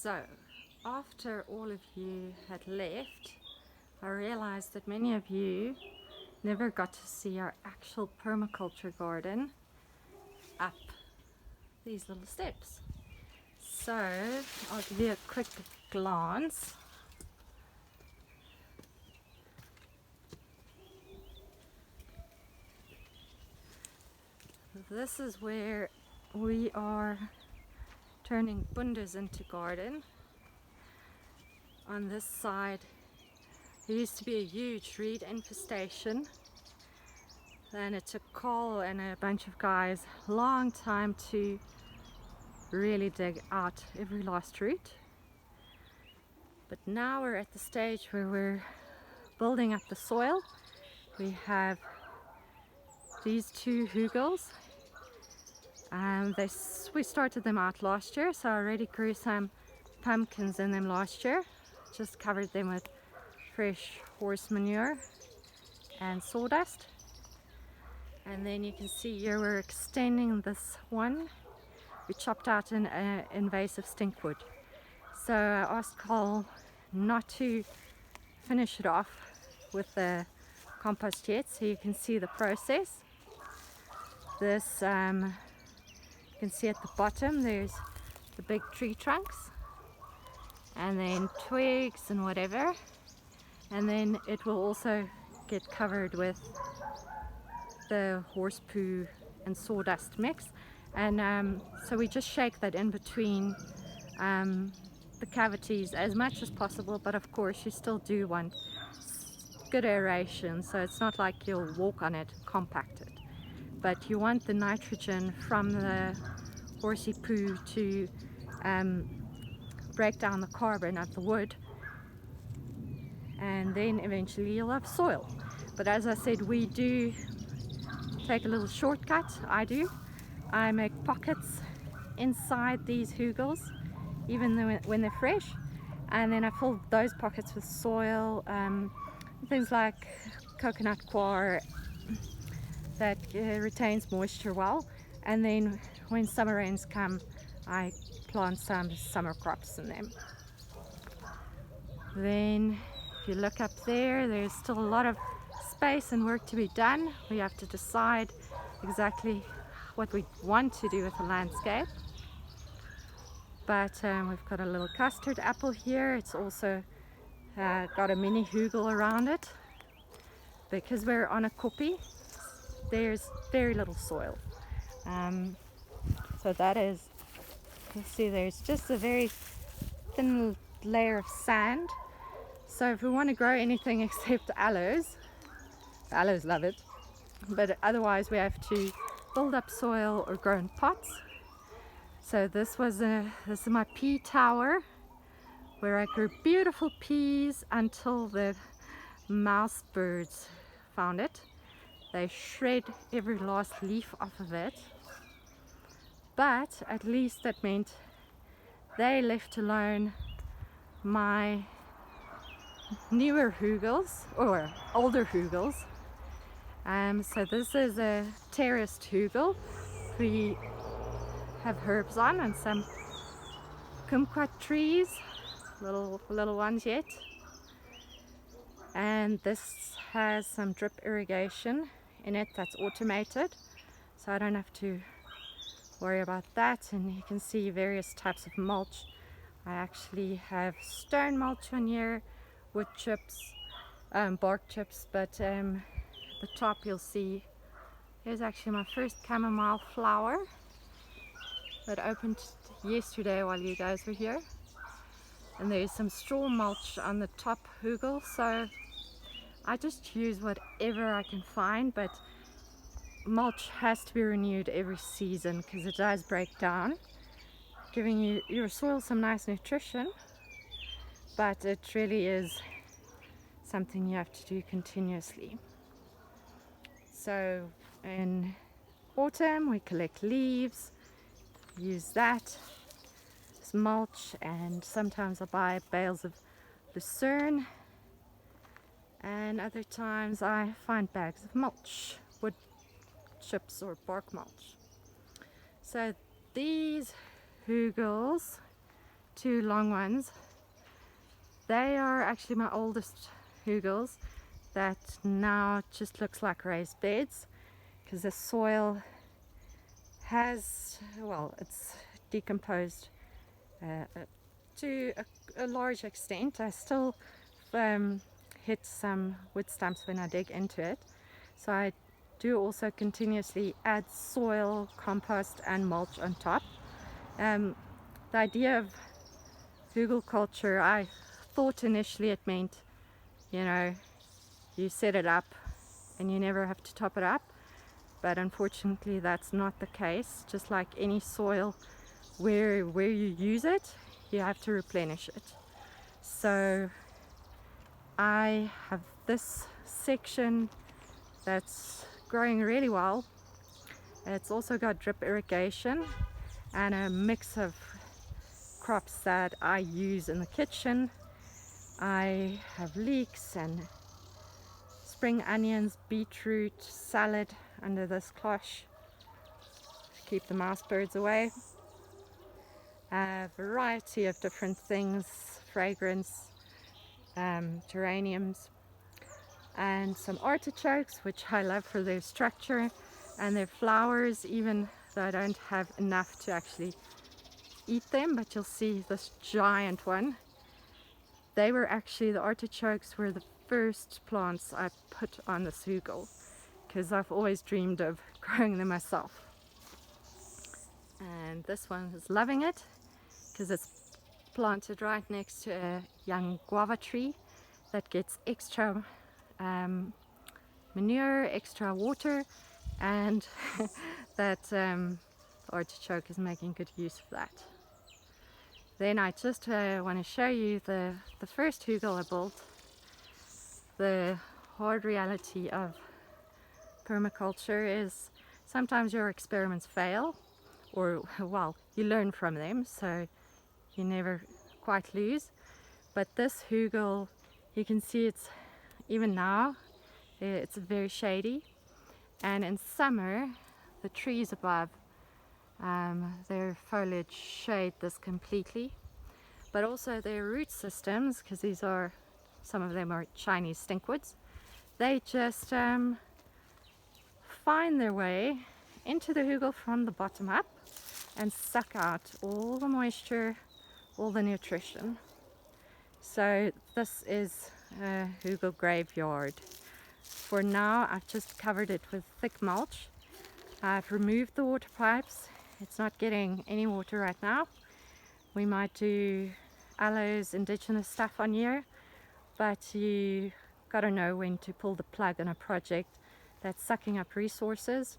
So, after all of you had left, I realized that many of you never got to see our actual permaculture garden up these little steps. So, I'll give you a quick glance. This is where we are turning bundas into garden. On this side, there used to be a huge reed infestation. Then it took Cole and a bunch of guys a long time to really dig out every last root. But now we're at the stage where we're building up the soil. We have these two hugels. We started them out last year, so I already grew some pumpkins in them last year. Just covered them with fresh horse manure and sawdust. And then you can see here we're extending this one. We chopped out an invasive stinkwood. So I asked Cole not to finish it off with the compost yet, so you can see the process. This, you can see at the bottom there's the big tree trunks and then twigs and whatever, and then it will also get covered with the horse poo and sawdust mix, and so we just shake that in between the cavities as much as possible, but of course you still do want good aeration, so it's not like you'll walk on it compacted, but you want the nitrogen from the horsey poo to break down the carbon of the wood, and then eventually you'll have soil. But as I said, we do take a little shortcut. I make pockets inside these hugels even though when they're fresh, and then I fill those pockets with soil, things like coconut coir that retains moisture well, and then when summer rains come I plant some summer crops in them. Then if you look up there, there's still a lot of space and work to be done. We have to decide exactly what we want to do with the landscape. But we've got a little custard apple here. It's also got a mini hugel around it. Because we're on a koppie, there's very little soil. So that is, you see there's just a very thin layer of sand. So if we want to grow anything except aloes love it, but otherwise we have to build up soil or grow in pots. So this is my pea tower where I grew beautiful peas until the mouse birds found it. They shred every last leaf off of it, but at least that meant they left alone my newer hugels, or older hugels. So this is a terraced hugel. We have herbs on and some kumquat trees, little ones yet. And this has some drip irrigation in it that's automated, so I don't have to worry about that. And you can see various types of mulch. I actually have stone mulch on here, wood chips, bark chips, but at the top you'll see here's actually my first chamomile flower that opened yesterday while you guys were here. And there's some straw mulch on the top hugel, so I just use whatever I can find, but mulch has to be renewed every season because it does break down, giving your soil some nice nutrition, but it really is something you have to do continuously. So in autumn we collect leaves, use that as mulch, and sometimes I buy bales of lucerne, and other times I find bags of mulch, wood chips or bark mulch. So these hugels two long ones, they are actually my oldest hugels that now just looks like raised beds, because the soil has, well, it's decomposed to a large extent. I still hit some wood stumps when I dig into it, so I do also continuously add soil, compost and mulch on top. The idea of hugel culture, I thought initially it meant, you know, you set it up and you never have to top it up, but unfortunately that's not the case. Just like any soil, where you use it, you have to replenish it. So I have this section that's growing really well. It's also got drip irrigation and a mix of crops that I use in the kitchen. I have leeks and spring onions, beetroot, salad under this cloche to keep the mouse birds away. A variety of different things, fragrance, geraniums, and some artichokes, which I love for their structure and their flowers, even though I don't have enough to actually eat them. But you'll see this giant one. They were actually, the artichokes were the first plants I put on this hugel, because I've always dreamed of growing them myself. And this one is loving it because it's planted right next to a young guava tree that gets extra manure, extra water, and that artichoke is making good use of that. Then I just want to show you the first hugel I built. The hard reality of permaculture is sometimes your experiments fail, or well, you learn from them, so you never quite lose. But this hugel, you can see it's, even now, it's very shady, and in summer the trees above, their foliage shade this completely, but also their root systems, because these are, some of them are Chinese stinkwoods, they just find their way into the hugel from the bottom up and suck out all the moisture, all the nutrition. So this is a hugel graveyard. For now I've just covered it with thick mulch. I've removed the water pipes. It's not getting any water right now. We might do aloes, indigenous stuff on here, but you gotta know when to pull the plug on a project that's sucking up resources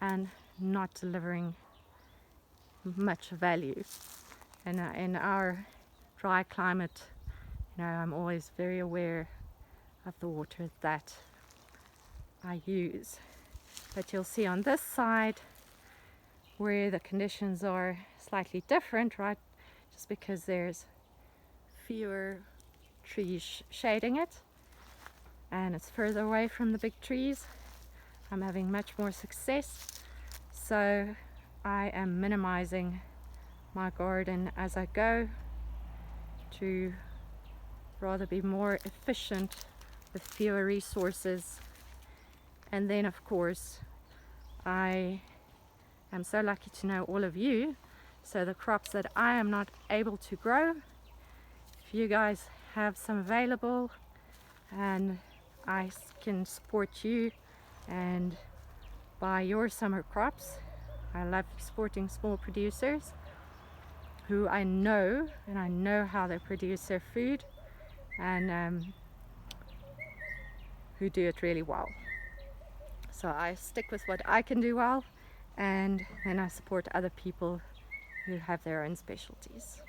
and not delivering much value. And in our dry climate, you know, I'm always very aware of the water that I use. But you'll see on this side where the conditions are slightly different, right? Just because there's fewer trees shading it and it's further away from the big trees, I'm having much more success. So I am minimizing my garden as I go to rather be more efficient with fewer resources. And then of course I am so lucky to know all of you, so the crops that I am not able to grow, if you guys have some available and I can support you and buy your summer crops. I love supporting small producers who I know, and I know how they produce their food, and who do it really well. So I stick with what I can do well, and then I support other people who have their own specialties.